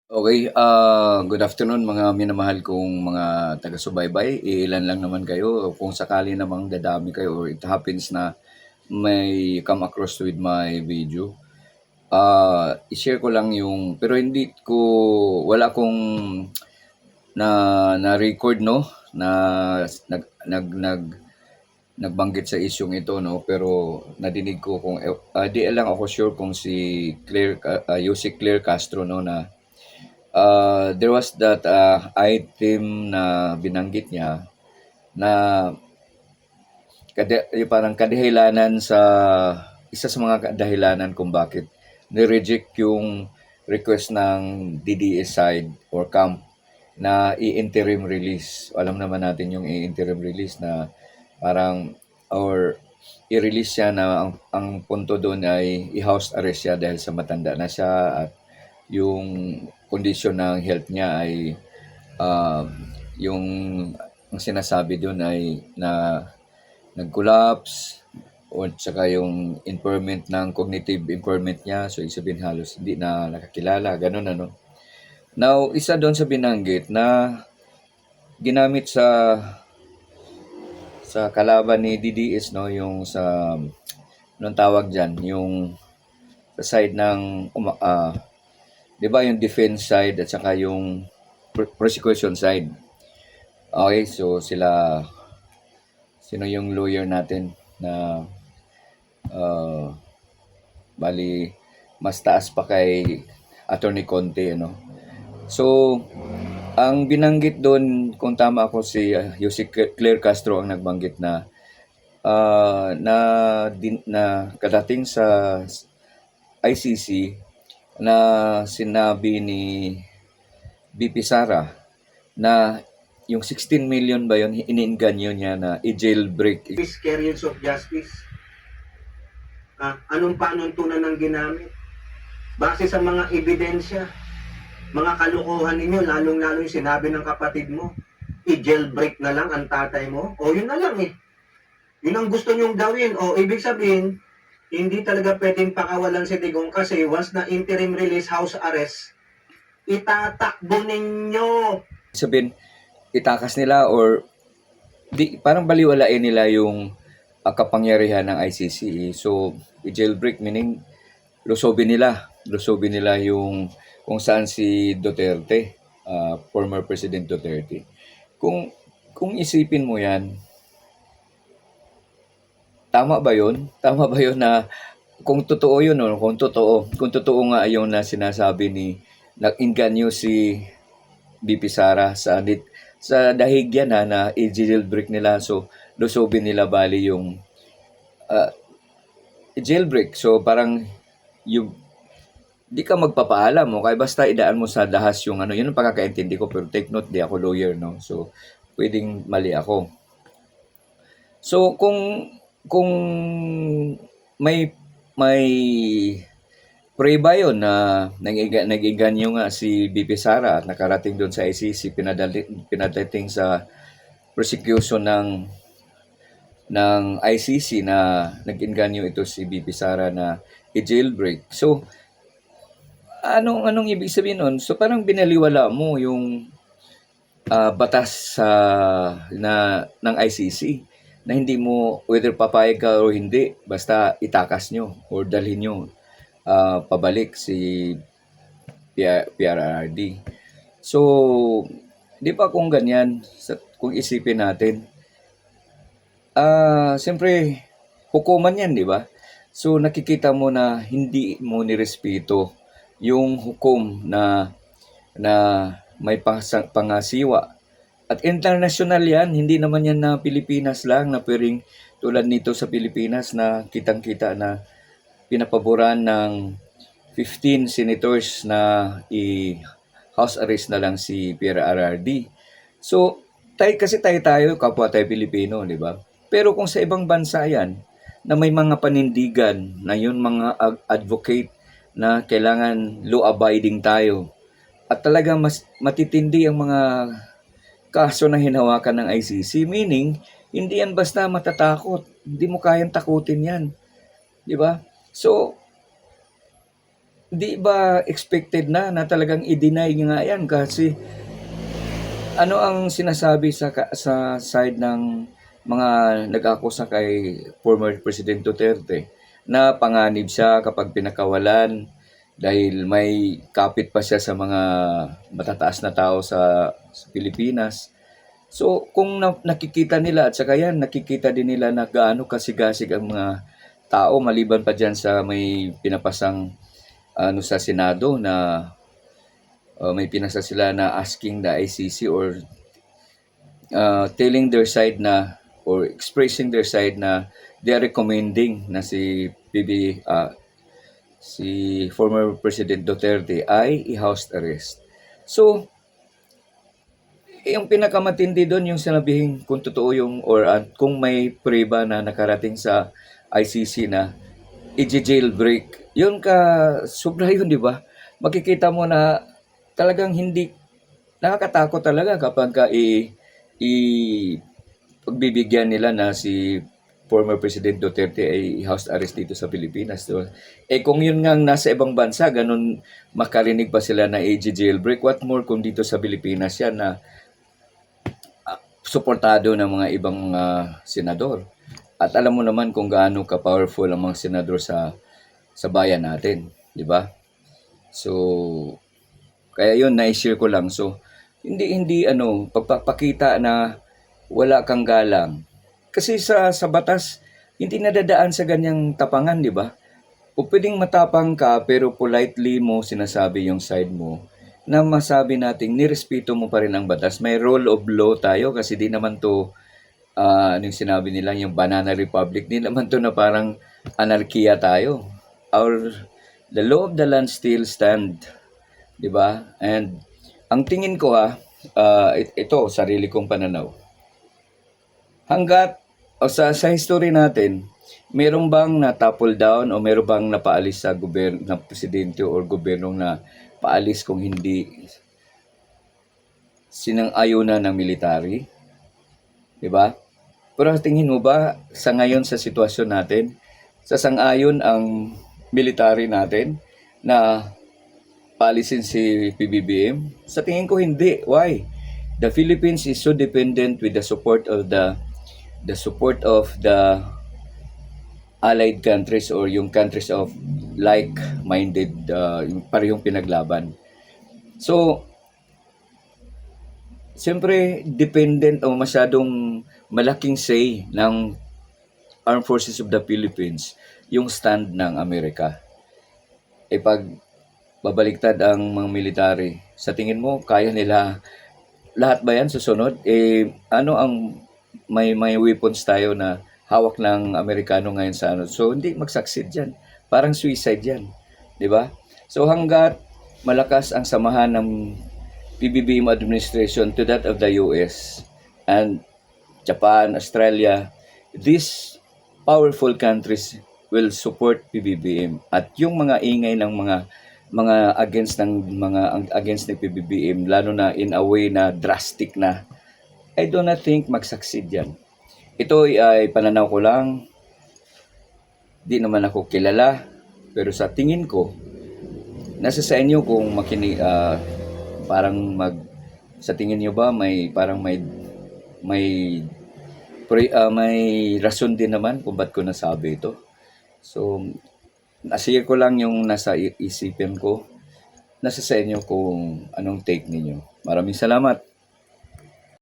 Okay, good afternoon mga minamahal kong mga taga-subaybay. Iilan lang naman kayo. Kung sakali namang dadami kayo or it happens na may come across with my video, i-share ko lang yung pero hindi ko wala akong na-record, no, na nagbanggit sa isyung ito, no, pero nadinig ko kung di lang ako sure kung si Yusek Claire Castro, no, na there was that item na binanggit niya na yung parang kadahilanan sa isa sa mga kadahilanan kung bakit ni-reject yung request ng DDS side or camp na i-interim release. Alam naman natin yung i-interim release na parang or i-release siya na ang punto doon ay i-house arrest siya dahil sa matanda na siya at yung kondisyon ng health niya ay yung ang sinasabi doon ay na nag-collapse o saka yung impairment ng cognitive impairment niya, so ibig sabihin halos hindi na nakakilala, ganun ano. Now, isa doon sa binanggit na ginamit sa kalaban ni DDS, no, yung sa anong tawag diyan, yung sa side ng 'di ba yung defense side at saka yung prosecution side. Okay, so sino yung lawyer natin na bali mas taas pa kay Attorney Conte, ano. So, ang binanggit doon, kung tama ako, si Yusek Claire Castro ang nagbanggit na na kadating sa ICC na sinabi ni BP Sara na yung 16 million ba yun, iniinganyo niya na i-jailbreak. Miscarriage of justice. Anong panuntunan ng ginamit? Base sa mga ebidensya, mga kalukuhan ninyo, lalong-lalo yung sinabi ng kapatid mo, i-jailbreak na lang ang tatay mo, o yun na lang eh. Yun ang gusto nyong gawin, o ibig sabihin, hindi talaga pwedeng pakawalan si Digong kasi once na interim release, house arrest, itatakbo ninyo. Sabihin, itakas nila or parang baliwalain nila yung kapangyarihan ng ICC. So, i-jailbreak meaning lusobin nila yung kung saan si Duterte, former President Duterte. Kung isipin mo yan, tama ba yun? Tama ba yun na kung totoo yun, no? Kung totoo nga yung na sinasabi ni nag-inganyo si BP Sara sa dahig yan na i-jailbreak nila, so lusobin nila bali yung jailbreak. So parang yung di ka magpapaalam mo kaya basta idaan mo sa dahas yung ano, yun ang pagkakaintindi ko, pero take note, di ako lawyer, no, so pwedeng mali ako. So kung may pre ba yun na nag-inganyo nga si BP Sara at nakarating doon sa ICC, pinadating sa prosecution ng ICC na nag-inganyo ito si BP Sara na i-jailbreak. So, anong ibig sabihin nun? So, parang binaliwala mo yung batas ng ICC na hindi mo whether papayag ka o hindi, basta itakas nyo or dalhin nyo pabalik si PRRD. So, di ba kung ganyan, kung isipin natin, siyempre, hukuman yan, di ba? So, nakikita mo na hindi mo nirespeto yung hukom na may pangasiwa. At international yan, hindi naman yan na Pilipinas lang na pwedeng tulad nito sa Pilipinas na kitang-kita na pinapaboran ng 15 senators na i-house arrest na lang si PRRD. So, kasi tayo, kapwa tayo Pilipino, di ba? Pero kung sa ibang bansa yan, na may mga panindigan, na yun mga advocate na kailangan law-abiding tayo, at talagang mas matitindi ang mga kaso na hinawakan ng ICC, meaning, hindi yan basta matatakot. Hindi mo kayang takutin yan. Di ba? So, di ba expected na talagang i-deny nga yan kasi ano ang sinasabi sa side ng mga nag-akusa kay former President Duterte na panganib siya kapag pinakawalan dahil may kapit pa siya sa mga matataas na tao sa Pilipinas. So kung nakikita nila at saka yan nakikita din nila na gaano kasigasig ang mga tao maliban pa dyan sa may pinapasang ano sa Senado na may pinasa sila na asking the ICC or telling their side na or expressing their side na they are recommending na si former President Duterte ay i-house arrest. So, yung pinakamatindi doon yung sinabihin kung totoo yung or kung may preba na nakarating sa ICC na i-jailbreak. Yun sobra yun, di ba? Makikita mo na talagang hindi nakakatakot talaga kapag pagbibigyan nila na si former President Duterte ay house arrest dito sa Pilipinas. So, kung yun nga nasa ibang bansa, ganun makarinig pa sila na jailbreak, what more kung dito sa Pilipinas yan na suportado ng mga ibang senador. At alam mo naman kung gaano ka-powerful ang mga senador sa bayan natin, di ba? So, kaya yun, na-share ko lang. So, hindi pagpapakita na wala kang galang. Kasi sa batas, hindi nadadaan sa ganyang tapangan, di ba? O pwedeng matapang ka pero politely mo sinasabi yung side mo na masabi nating nirespeto mo pa rin ang batas. May rule of law tayo kasi di naman to yung sinabi nila yung Banana Republic, di naman to na parang anarkiya tayo. The law of the land still stand, di ba? And ang tingin ko ito sarili kong pananaw. Hanggat sa history natin, meron bang na-topple down o meron bang napaalis sa gobyerno ng presidente o gobyernong na paalis kung hindi sinang-ayunan ng military? 'Di ba? Pero tingin mo ba sa ngayon sa sitwasyon natin, sasang-ayon ang military natin na paalisin si PBBM? Sa tingin ko hindi. Why? The Philippines is so dependent with the support of the allied countries or yung countries of like-minded, yung parehong pinaglaban. So, siyempre, dependent o masyadong malaking say ng Armed Forces of the Philippines yung stand ng Amerika. Pag babaliktad ang mga military, sa tingin mo, kaya nila lahat ba yan susunod? Ano ang may weapons tayo na hawak ng Amerikano ngayon sa ano. So, hindi mag-succeed yan. Parang suicide yan. Di ba? So, hanggat malakas ang samahan ng PBBM administration to that of the US and Japan, Australia, these powerful countries will support PBBM. At yung mga ingay ng mga against ng PBBM, lalo na in a way na drastic na, I do not think mag-succeed yan. Ito ay pananaw ko lang. Di naman ako kilala. Pero sa tingin ko, nasa sa inyo kung sa tingin nyo ba may rason din naman kung ba't ko nasabi ito. So, nasige ko lang yung nasa isipin ko. Nasa sa inyo kung anong take ninyo. Maraming salamat.